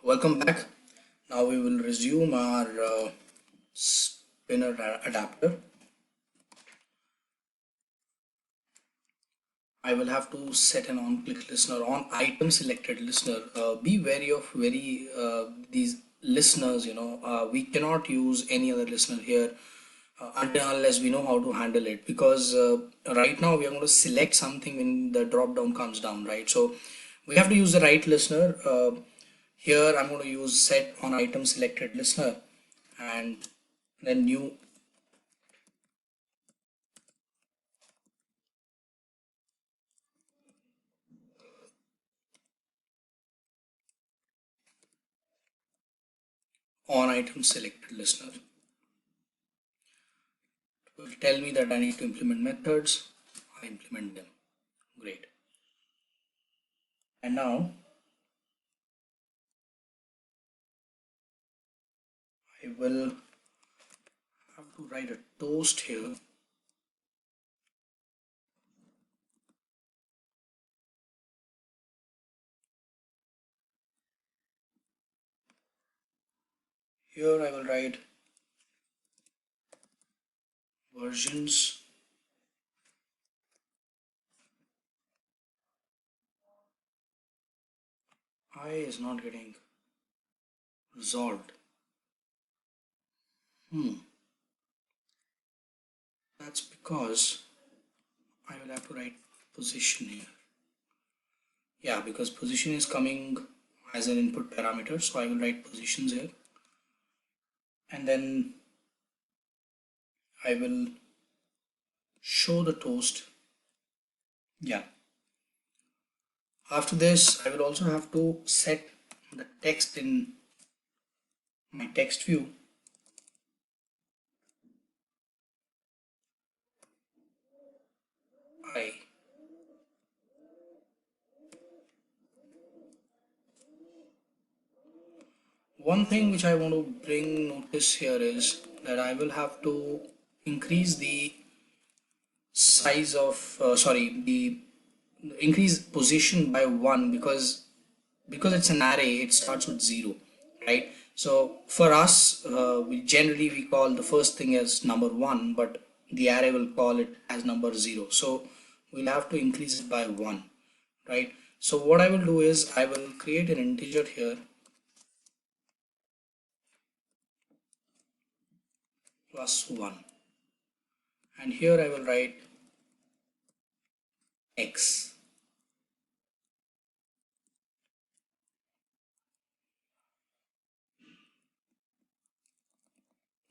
Welcome back. Now we will resume our spinner adapter. I will have to set an on-click listener on item selected listener. Be wary of these listeners. We cannot use any other listener here until unless we know how to handle it, because right now we are going to select something when the drop down comes down, right? So we have to use the right listener. Here I'm going to use set on item selected listener and then new on item selected listener. It will tell me that I need to implement methods. I implement them. Great. And now I will have to write a toast here. Here I will write versions. I is not getting resolved. That's because I will have to write position here. Yeah, because position is coming as an input parameter, so I will write positions here. And then I will show the toast. Yeah. After this, I will also have to set the text in my text view. One thing which I want to bring notice here is that I will have to increase the size of the increase position by 1, because it's an array, it starts with 0, right? So for us, we call the first thing as number 1, but the array will call it as number 0, so we'll have to increase it by 1, right? So what I will do is I will create an integer here plus 1, and here I will write x.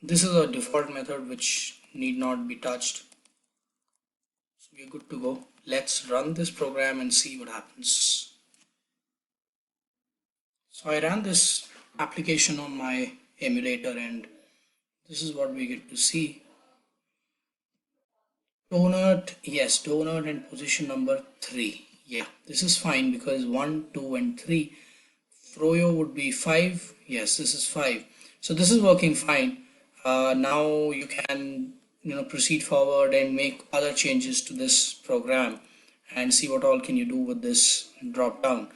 This is a default method which need not be touched, so we're good to go. Let's run this program and see what happens. So I ran this application on my emulator and this is what we get to see. Donut, yes, donut and position number 3. Yeah, this is fine because 1, 2 and 3. Froyo would be 5. Yes, this is 5. So this is working fine. Now you can proceed forward and make other changes to this program and see what all can you do with this drop down.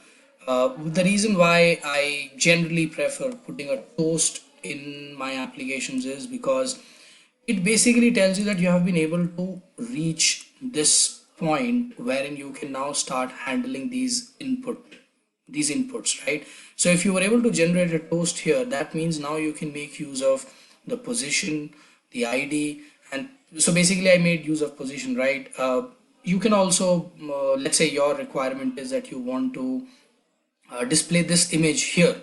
The reason why I generally prefer putting a toast in my applications is because it basically tells you that you have been able to reach this point wherein you can now start handling these inputs, right? So if you were able to generate a toast here, that means now you can make use of the position, the ID, and so basically I made use of position, right? You can also let's say your requirement is that you want to display this image here,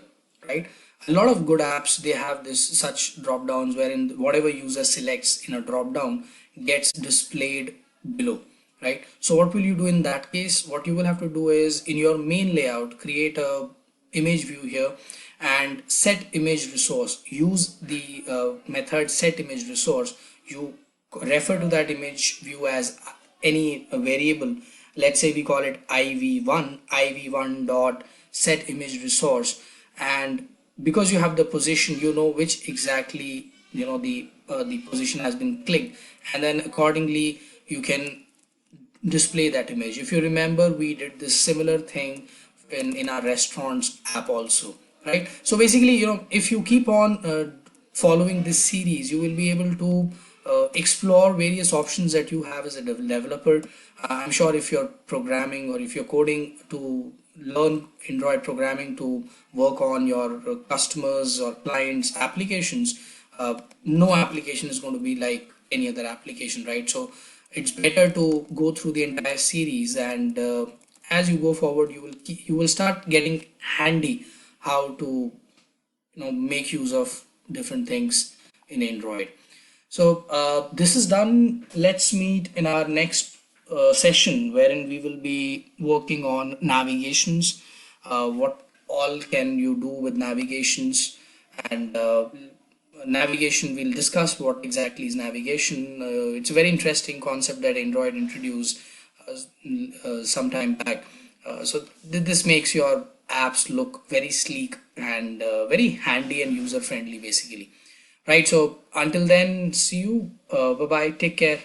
right? A lot of good apps, they have this such drop downs wherein whatever user selects in a drop down gets displayed below, right? So what will you do in that case? What you will have to do is in your main layout, create a image view here and set image resource. Use the method set image resource. You refer to that image view as any variable. Let's say we call it iv1 dot set image resource, and because you have the position, you know which exactly the position has been clicked, and then accordingly you can display that image. If you remember, we did this similar thing in our restaurants app also, right? So basically, if you keep on following this series, you will be able to explore various options that you have as a developer. I'm sure if you're programming or if you're coding to learn Android programming to work on your customers or clients applications, no application is going to be like any other application, right? So it's better to go through the entire series, and as you go forward, you will start getting handy how to make use of different things in Android. So this is done. Let's meet in our next session, wherein we will be working on navigations. What all can you do with navigations? And navigation, we'll discuss what exactly is navigation. It's a very interesting concept that Android introduced some time back. So this makes your apps look very sleek and very handy and user friendly, basically. Right. So until then, see you. Bye bye. Take care.